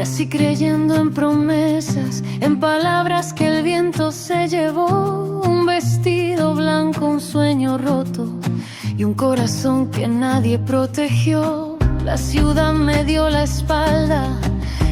Crecí creyendo en promesas, en palabras que el viento se llevó. Un vestido blanco, un sueño roto y un corazón que nadie protegió. La ciudad me dio la espalda,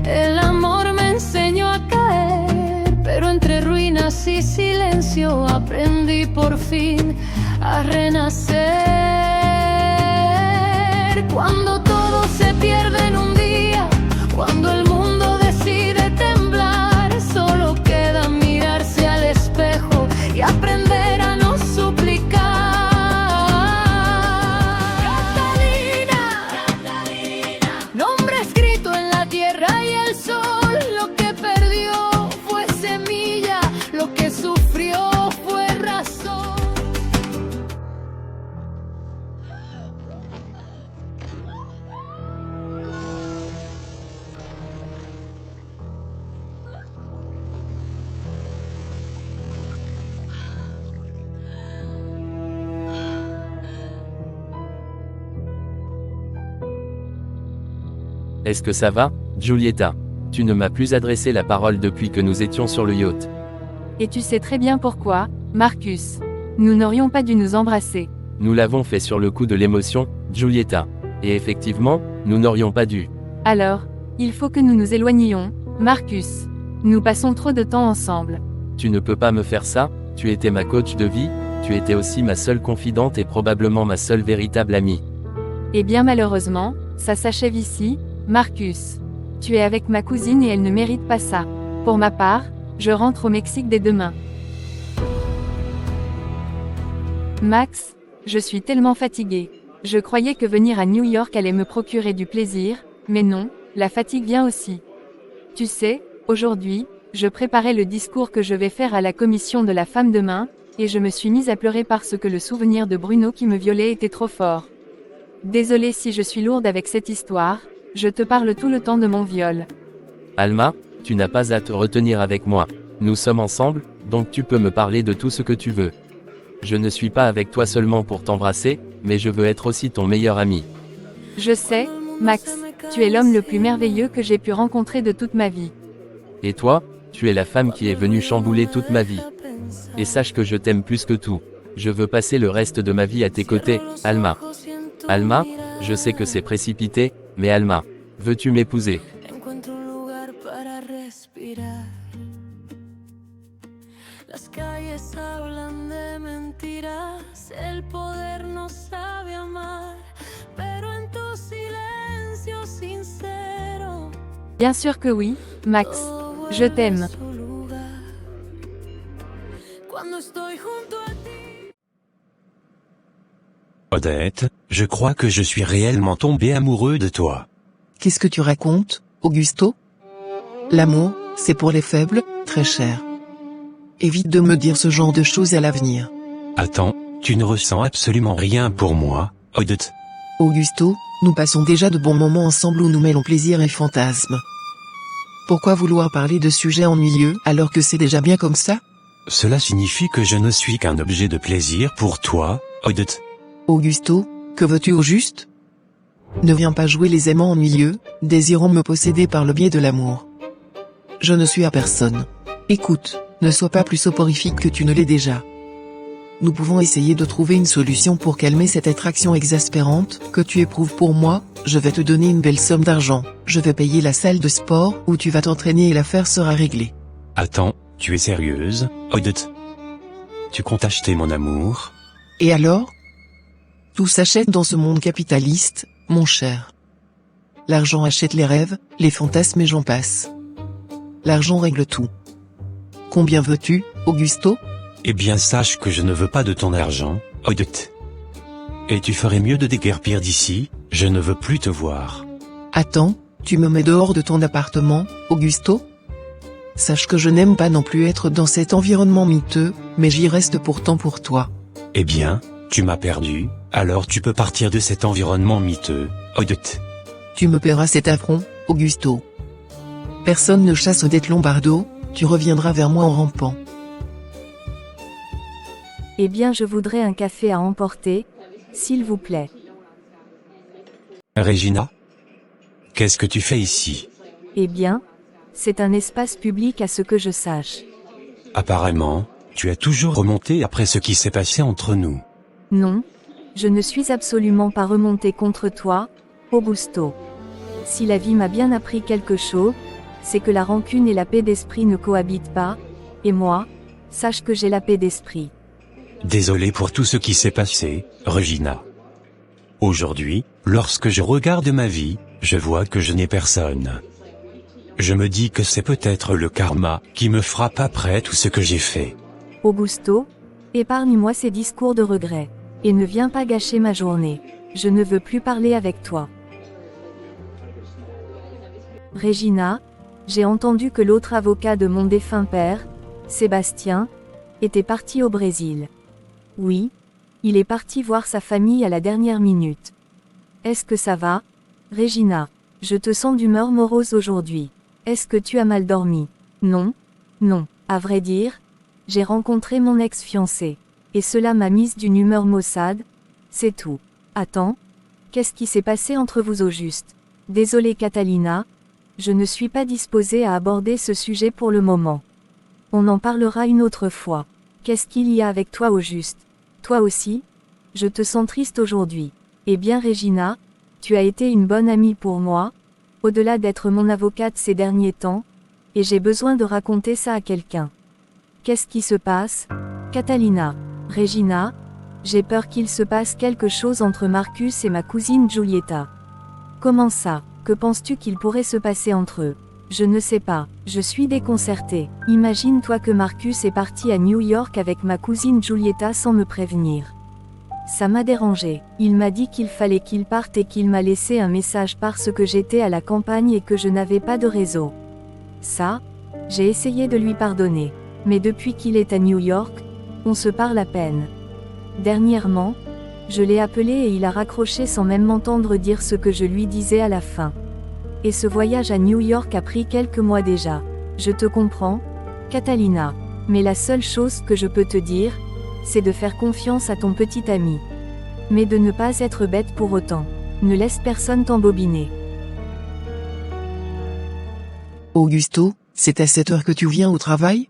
el amor me enseñó a caer, pero entre ruinas y silencio aprendí por fin a renacer. Cuando todo se pierde en un día, cuando el mundo decide temblar, solo queda mirarse al espejo y aprender a no suplicar. Catalina, nombre escrito en la tierra y el sol. Lo que perdió fue semilla, lo que sufrió fue razón. Est-ce que ça va, Giulietta? Tu ne m'as plus adressé la parole depuis que nous étions sur le yacht. Et tu sais très bien pourquoi, Marcus. Nous n'aurions pas dû nous embrasser. Nous l'avons fait sur le coup de l'émotion, Giulietta. Et effectivement, nous n'aurions pas dû. Alors, il faut que nous nous éloignions, Marcus. Nous passons trop de temps ensemble. Tu ne peux pas me faire ça, tu étais ma coach de vie, tu étais aussi ma seule confidente et probablement ma seule véritable amie. Et bien malheureusement, ça s'achève ici, Marcus. Tu es avec ma cousine et elle ne mérite pas ça. Pour ma part, je rentre au Mexique dès demain. Max, je suis tellement fatiguée. Je croyais que venir à New York allait me procurer du plaisir, mais non, la fatigue vient aussi. Tu sais, aujourd'hui, je préparais le discours que je vais faire à la commission de la femme demain, et je me suis mise à pleurer parce que le souvenir de Bruno qui me violait était trop fort. Désolée si je suis lourde avec cette histoire, je te parle tout le temps de mon viol. Alma, tu n'as pas à te retenir avec moi. Nous sommes ensemble, donc tu peux me parler de tout ce que tu veux. Je ne suis pas avec toi seulement pour t'embrasser, mais je veux être aussi ton meilleur ami. Je sais, Max, tu es l'homme le plus merveilleux que j'ai pu rencontrer de toute ma vie. Et toi, tu es la femme qui est venue chambouler toute ma vie. Et sache que je t'aime plus que tout. Je veux passer le reste de ma vie à tes côtés, Alma. Alma, je sais que c'est précipité, mais Alma, veux-tu m'épouser? Las calles hablan de mentiras, el poder no sabe amar, pero en tu silencio sincero. Bien sûr que oui, Max. Je t'aime. Cuando estoy junto a ti. Odette, je crois que je suis réellement tombé amoureux de toi. Qu'est-ce que tu racontes, Augusto? L'amour, c'est pour les faibles, très cher. Évite de me dire ce genre de choses à l'avenir. Attends, tu ne ressens absolument rien pour moi, Odette. Augusto, nous passons déjà de bons moments ensemble où nous mêlons plaisir et fantasme. Pourquoi vouloir parler de sujets ennuyeux alors que c'est déjà bien comme ça? Cela signifie que je ne suis qu'un objet de plaisir pour toi, Odette. Augusto, que veux-tu au juste? Ne viens pas jouer les aimants ennuyeux, désirant me posséder par le biais de l'amour. Je ne suis à personne. Écoute, ne sois pas plus soporifique que tu ne l'es déjà. Nous pouvons essayer de trouver une solution pour calmer cette attraction exaspérante que tu éprouves pour moi. Je vais te donner une belle somme d'argent. Je vais payer la salle de sport où tu vas t'entraîner et l'affaire sera réglée. Attends, tu es sérieuse, Odette? Tu comptes acheter mon amour? Et alors? Tout s'achète dans ce monde capitaliste, mon cher. L'argent achète les rêves, les fantasmes et j'en passe. L'argent règle tout. Combien veux-tu, Augusto? Eh bien sache que je ne veux pas de ton argent, Odette. Et tu ferais mieux de déguerpir d'ici, je ne veux plus te voir. Attends, tu me mets dehors de ton appartement, Augusto? Sache que je n'aime pas non plus être dans cet environnement miteux, mais j'y reste pourtant pour toi. Eh bien, tu m'as perdu, alors tu peux partir de cet environnement miteux, Odette. Tu me paieras cet affront, Augusto. Personne ne chasse Odette Lombardo, tu reviendras vers moi en rampant. Eh bien je voudrais un café à emporter, s'il vous plaît. Regina? Qu'est-ce que tu fais ici? Eh bien, c'est un espace public à ce que je sache. Apparemment, tu as toujours remonté après ce qui s'est passé entre nous. Non, je ne suis absolument pas remonté contre toi, Augusto. Si la vie m'a bien appris quelque chose, c'est que la rancune et la paix d'esprit ne cohabitent pas, et moi, sache que j'ai la paix d'esprit. Désolé pour tout ce qui s'est passé, Regina. Aujourd'hui, lorsque je regarde ma vie, je vois que je n'ai personne. Je me dis que c'est peut-être le karma qui me frappe après tout ce que j'ai fait. Augusto, épargne-moi ces discours de regret. Et ne viens pas gâcher ma journée. Je ne veux plus parler avec toi. Regina, j'ai entendu que l'autre avocat de mon défunt père, Sébastien, était parti au Brésil. Oui, il est parti voir sa famille à la dernière minute. Est-ce que ça va, Regina? Je te sens d'humeur morose aujourd'hui. Est-ce que tu as mal dormi? Non, non, à vrai dire, j'ai rencontré mon ex-fiancé. Et cela m'a mise d'une humeur maussade, c'est tout. Attends, qu'est-ce qui s'est passé entre vous au juste? Désolée Catalina, je ne suis pas disposée à aborder ce sujet pour le moment. On en parlera une autre fois. Qu'est-ce qu'il y a avec toi au juste? Toi aussi? Je te sens triste aujourd'hui. Eh bien Regina, tu as été une bonne amie pour moi, au-delà d'être mon avocate ces derniers temps, et j'ai besoin de raconter ça à quelqu'un. Qu'est-ce qui se passe? Catalina. Regina, j'ai peur qu'il se passe quelque chose entre Marcus et ma cousine Giulietta. Comment ça? Que penses-tu qu'il pourrait se passer entre eux? Je ne sais pas, je suis déconcertée. Imagine-toi que Marcus est parti à New York avec ma cousine Giulietta sans me prévenir. Ça m'a dérangé. Il m'a dit qu'il fallait qu'il parte et qu'il m'a laissé un message parce que j'étais à la campagne et que je n'avais pas de réseau. Ça, j'ai essayé de lui pardonner. Mais depuis qu'il est à New York, on se parle à peine. Dernièrement, je l'ai appelé et il a raccroché sans même m'entendre dire ce que je lui disais à la fin. Et ce voyage à New York a pris quelques mois déjà. Je te comprends, Catalina. Mais la seule chose que je peux te dire, c'est de faire confiance à ton petit ami. Mais de ne pas être bête pour autant. Ne laisse personne t'embobiner. Augusto, c'est à cette heure que tu viens au travail?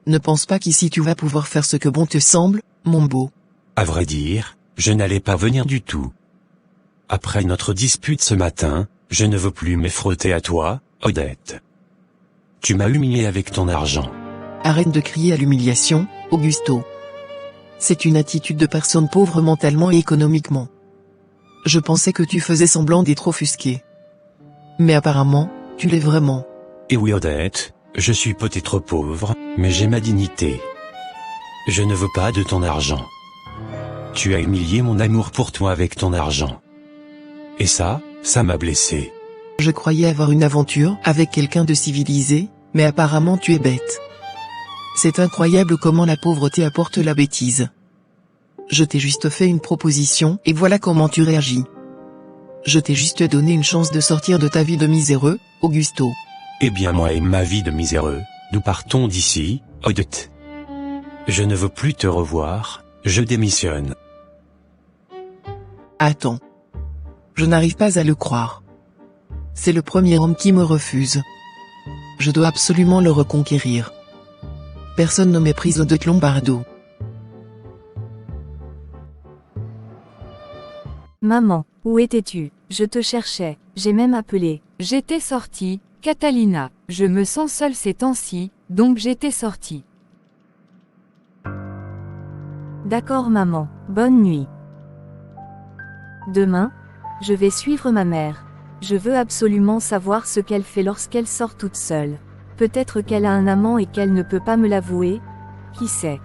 Ne pense pas qu'ici tu vas pouvoir faire ce que bon te semble, mon beau. À vrai dire, je n'allais pas venir du tout. Après notre dispute ce matin, je ne veux plus me frotter à toi, Odette. Tu m'as humilié avec ton argent. Arrête de crier à l'humiliation, Augusto. C'est une attitude de personne pauvre mentalement et économiquement. Je pensais que tu faisais semblant d'être offusqué. Mais apparemment, tu l'es vraiment. Et oui Odette, je suis peut-être pauvre, mais j'ai ma dignité. Je ne veux pas de ton argent. Tu as humilié mon amour pour toi avec ton argent. Et ça m'a blessé. Je croyais avoir une aventure avec quelqu'un de civilisé, mais apparemment tu es bête. C'est incroyable comment la pauvreté apporte la bêtise. Je t'ai juste fait une proposition et voilà comment tu réagis. Je t'ai juste donné une chance de sortir de ta vie de miséreux, Augusto. Eh bien moi et ma vie de miséreux, nous partons d'ici, Odette. Je ne veux plus te revoir, je démissionne. Attends. Je n'arrive pas à le croire. C'est le premier homme qui me refuse. Je dois absolument le reconquérir. Personne ne méprise Odette Lombardo. Maman, où étais-tu? Je te cherchais, j'ai même appelé. J'étais sortie, Catalina. Je me sens seule ces temps-ci, donc j'étais sortie. D'accord maman, bonne nuit. Demain, je vais suivre ma mère. Je veux absolument savoir ce qu'elle fait lorsqu'elle sort toute seule. Peut-être qu'elle a un amant et qu'elle ne peut pas me l'avouer, qui sait.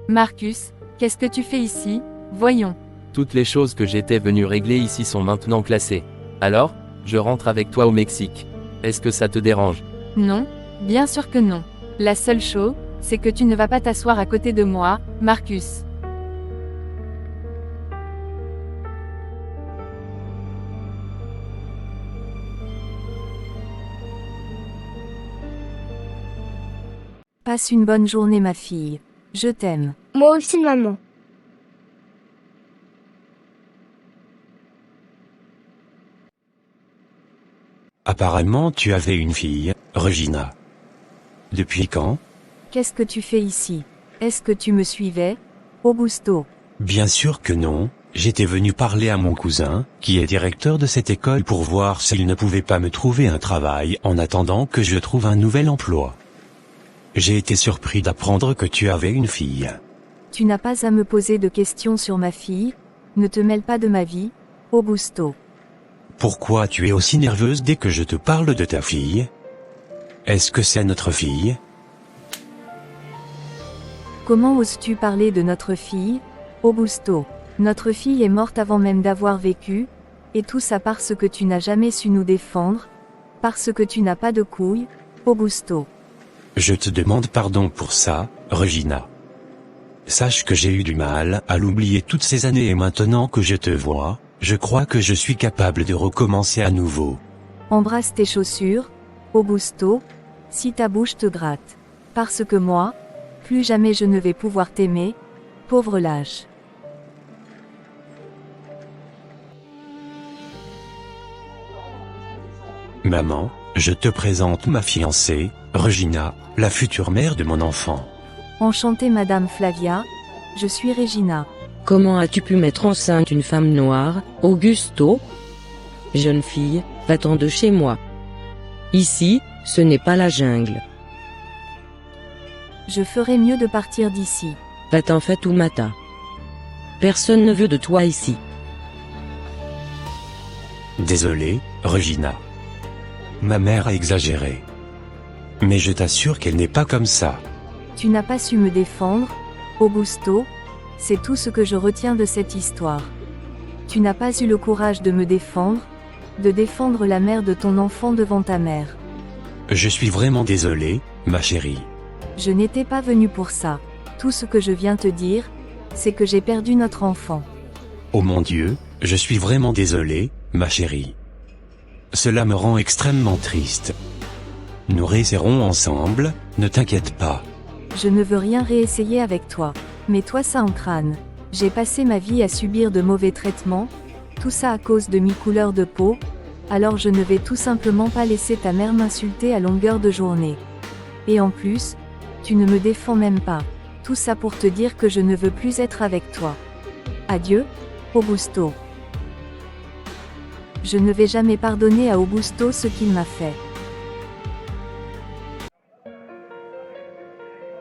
Marcus, qu'est-ce que tu fais ici? Voyons. Toutes les choses que j'étais venu régler ici sont maintenant classées. Alors, je rentre avec toi au Mexique. Est-ce que ça te dérange? Non, bien sûr que non. La seule chose, c'est que tu ne vas pas t'asseoir à côté de moi, Marcus. Passe une bonne journée ma fille. Je t'aime. Moi aussi maman. Apparemment tu avais une fille, Regina. Depuis quand? Qu'est-ce que tu fais ici? Est-ce que tu me suivais, Augusto? Bien sûr que non, j'étais venu parler à mon cousin, qui est directeur de cette école pour voir s'il ne pouvait pas me trouver un travail en attendant que je trouve un nouvel emploi. J'ai été surpris d'apprendre que tu avais une fille. Tu n'as pas à me poser de questions sur ma fille, ne te mêle pas de ma vie, Augusto. Pourquoi tu es aussi nerveuse dès que je te parle de ta fille? Est-ce que c'est notre fille? Comment oses-tu parler de notre fille, Augusto? Notre fille est morte avant même d'avoir vécu, et tout ça parce que tu n'as jamais su nous défendre, parce que tu n'as pas de couilles, Augusto. Je te demande pardon pour ça, Regina. Sache que j'ai eu du mal à l'oublier toutes ces années et maintenant que je te vois, je crois que je suis capable de recommencer à nouveau. Embrasse tes chaussures, Augusto, si ta bouche te gratte. Parce que moi, plus jamais je ne vais pouvoir t'aimer, pauvre lâche. Maman, je te présente ma fiancée, Regina, la future mère de mon enfant. Enchantée Madame Flavia, je suis Regina. Comment as-tu pu mettre enceinte une femme noire, Augusto? Jeune fille, va-t'en de chez moi. Ici, ce n'est pas la jungle. Je ferais mieux de partir d'ici. Va-t'en Fatoumata. Personne ne veut de toi ici. Désolé, Regina. Ma mère a exagéré. Mais je t'assure qu'elle n'est pas comme ça. Tu n'as pas su me défendre, Augusto, c'est tout ce que je retiens de cette histoire. Tu n'as pas eu le courage de me défendre, de défendre la mère de ton enfant devant ta mère. Je suis vraiment désolé, ma chérie. Je n'étais pas venu pour ça. Tout ce que je viens te dire, c'est que j'ai perdu notre enfant. Oh mon Dieu, je suis vraiment désolé, ma chérie. Cela me rend extrêmement triste. Nous réessaierons ensemble, ne t'inquiète pas. Je ne veux rien réessayer avec toi. Mets-toi ça en crâne. J'ai passé ma vie à subir de mauvais traitements, tout ça à cause de mi couleur de peau, alors je ne vais tout simplement pas laisser ta mère m'insulter à longueur de journée. Et en plus, tu ne me défends même pas. Tout ça pour te dire que je ne veux plus être avec toi. Adieu, Augusto. Je ne vais jamais pardonner à Augusto ce qu'il m'a fait.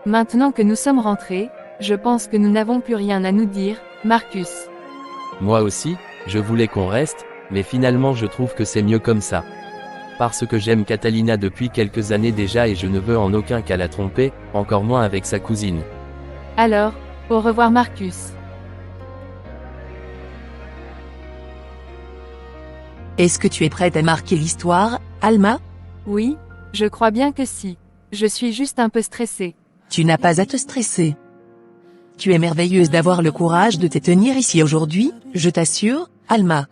Maintenant que nous sommes rentrés, je pense que nous n'avons plus rien à nous dire, Marcus. Moi aussi, je voulais qu'on reste, mais finalement je trouve que c'est mieux comme ça. Parce que j'aime Catalina depuis quelques années déjà et je ne veux en aucun cas la tromper, encore moins avec sa cousine. Alors, au revoir Marcus. Est-ce que tu es prête à marquer l'histoire, Alma? Oui, je crois bien que si. Je suis juste un peu stressée. Tu n'as pas à te stresser. Tu es merveilleuse d'avoir le courage de te tenir ici aujourd'hui, je t'assure, Alma.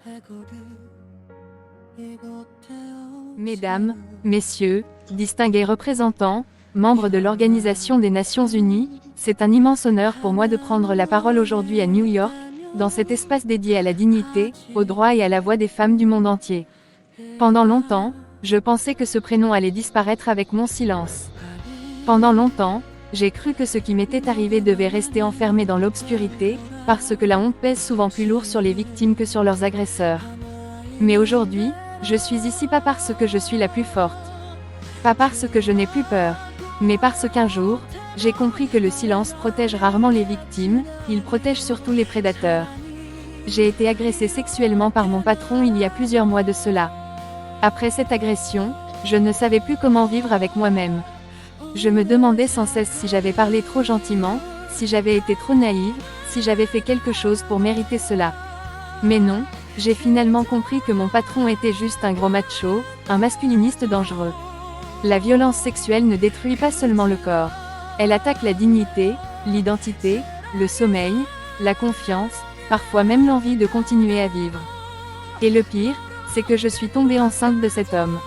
Mesdames, messieurs, distingués représentants, membres de l'Organisation des Nations Unies, c'est un immense honneur pour moi de prendre la parole aujourd'hui à New York, dans cet espace dédié à la dignité, aux droits et à la voix des femmes du monde entier. Pendant longtemps, je pensais que ce prénom allait disparaître avec mon silence. Pendant longtemps, j'ai cru que ce qui m'était arrivé devait rester enfermé dans l'obscurité, parce que la honte pèse souvent plus lourd sur les victimes que sur leurs agresseurs. Mais aujourd'hui, je suis ici pas parce que je suis la plus forte. Pas parce que je n'ai plus peur. Mais parce qu'un jour, j'ai compris que le silence protège rarement les victimes, il protège surtout les prédateurs. J'ai été agressée sexuellement par mon patron il y a plusieurs mois de cela. Après cette agression, je ne savais plus comment vivre avec moi-même. Je me demandais sans cesse si j'avais parlé trop gentiment, si j'avais été trop naïve, si j'avais fait quelque chose pour mériter cela. Mais non, j'ai finalement compris que mon patron était juste un gros macho, un masculiniste dangereux. La violence sexuelle ne détruit pas seulement le corps. Elle attaque la dignité, l'identité, le sommeil, la confiance, parfois même l'envie de continuer à vivre. Et le pire, c'est que je suis tombée enceinte de cet homme.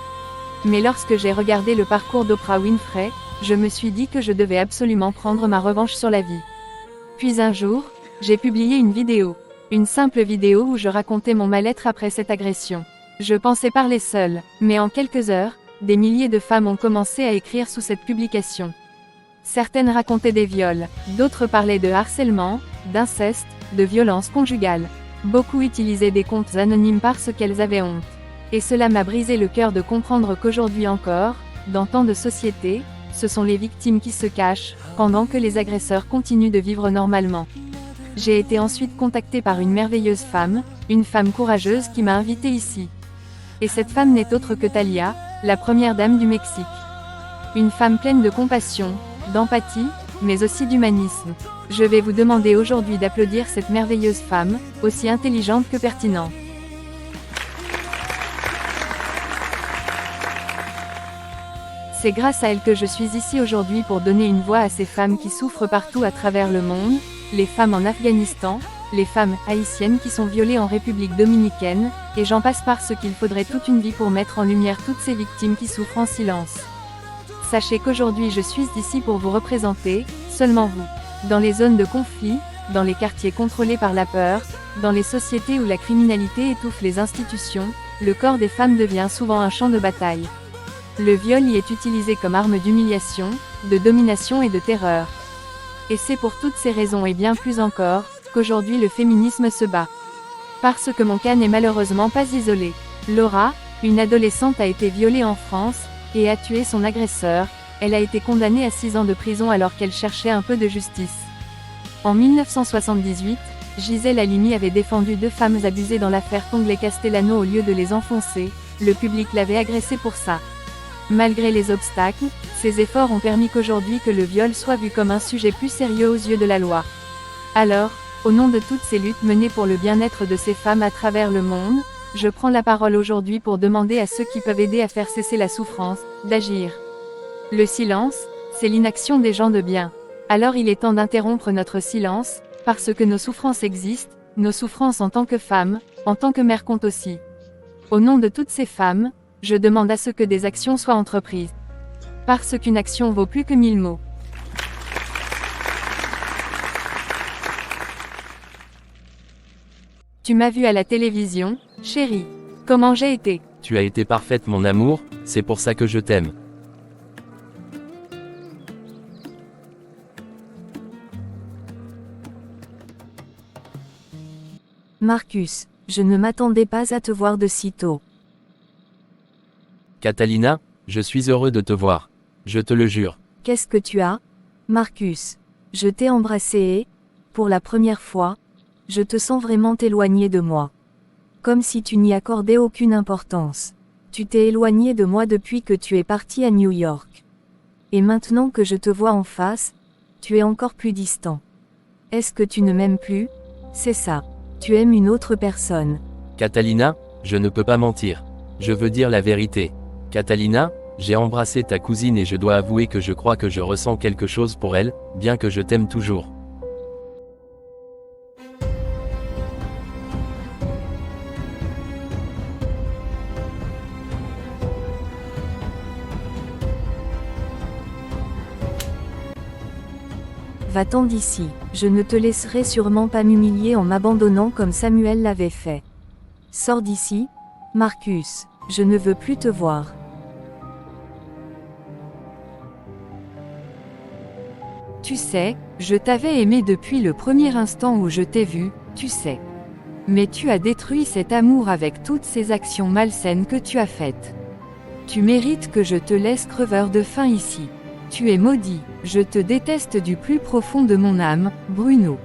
Mais lorsque j'ai regardé le parcours d'Oprah Winfrey, je me suis dit que je devais absolument prendre ma revanche sur la vie. Puis un jour, j'ai publié une vidéo. Une simple vidéo où je racontais mon mal-être après cette agression. Je pensais parler seule, mais en quelques heures, des milliers de femmes ont commencé à écrire sous cette publication. Certaines racontaient des viols, d'autres parlaient de harcèlement, d'inceste, de violence conjugale. Beaucoup utilisaient des comptes anonymes parce qu'elles avaient honte. Et cela m'a brisé le cœur de comprendre qu'aujourd'hui encore, dans tant de sociétés, ce sont les victimes qui se cachent, pendant que les agresseurs continuent de vivre normalement. J'ai été ensuite contactée par une merveilleuse femme, une femme courageuse qui m'a invitée ici. Et cette femme n'est autre que Thalia, la première dame du Mexique. Une femme pleine de compassion, d'empathie, mais aussi d'humanisme. Je vais vous demander aujourd'hui d'applaudir cette merveilleuse femme, aussi intelligente que pertinente. C'est grâce à elle que je suis ici aujourd'hui pour donner une voix à ces femmes qui souffrent partout à travers le monde, les femmes en Afghanistan, les femmes haïtiennes qui sont violées en République dominicaine, et j'en passe parce qu'il faudrait toute une vie pour mettre en lumière toutes ces victimes qui souffrent en silence. Sachez qu'aujourd'hui je suis ici pour vous représenter, seulement vous. Dans les zones de conflit, dans les quartiers contrôlés par la peur, dans les sociétés où la criminalité étouffe les institutions, le corps des femmes devient souvent un champ de bataille. Le viol y est utilisé comme arme d'humiliation, de domination et de terreur. Et c'est pour toutes ces raisons et bien plus encore, qu'aujourd'hui le féminisme se bat. Parce que mon cas n'est malheureusement pas isolé. Laura, une adolescente a été violée en France, et a tué son agresseur. Elle a été condamnée à 6 ans de prison alors qu'elle cherchait un peu de justice. En 1978, Gisèle Halimi avait défendu 2 femmes abusées dans l'affaire Tonglé Castellano au lieu de les enfoncer. Le public l'avait agressée pour ça. Malgré les obstacles, ces efforts ont permis qu'aujourd'hui que le viol soit vu comme un sujet plus sérieux aux yeux de la loi. Alors, au nom de toutes ces luttes menées pour le bien-être de ces femmes à travers le monde, je prends la parole aujourd'hui pour demander à ceux qui peuvent aider à faire cesser la souffrance, d'agir. Le silence, c'est l'inaction des gens de bien. Alors il est temps d'interrompre notre silence, parce que nos souffrances existent, nos souffrances en tant que femmes, en tant que mères comptent aussi. Au nom de toutes ces femmes, je demande à ce que des actions soient entreprises. Parce qu'une action vaut plus que 1000 mots. Tu m'as vu à la télévision, chérie. Comment j'ai été? Tu as été parfaite mon amour, c'est pour ça que je t'aime. Marcus, je ne m'attendais pas à te voir de si tôt. Catalina, je suis heureux de te voir. Je te le jure. Qu'est-ce que tu as? Marcus, je t'ai embrassé et, pour la première fois, je te sens vraiment éloigné de moi. Comme si tu n'y accordais aucune importance. Tu t'es éloigné de moi depuis que tu es parti à New York. Et maintenant que je te vois en face, tu es encore plus distant. Est-ce que tu ne m'aimes plus? C'est ça. Tu aimes une autre personne. Catalina, je ne peux pas mentir. Je veux dire la vérité. Catalina, j'ai embrassé ta cousine et je dois avouer que je crois que je ressens quelque chose pour elle, bien que je t'aime toujours. Va-t'en d'ici, je ne te laisserai sûrement pas m'humilier en m'abandonnant comme Samuel l'avait fait. Sors d'ici, Marcus, je ne veux plus te voir. Tu sais, je t'avais aimé depuis le premier instant où je t'ai vu, tu sais. Mais tu as détruit cet amour avec toutes ces actions malsaines que tu as faites. Tu mérites que je te laisse creveur de faim ici. Tu es maudit, je te déteste du plus profond de mon âme, Bruno.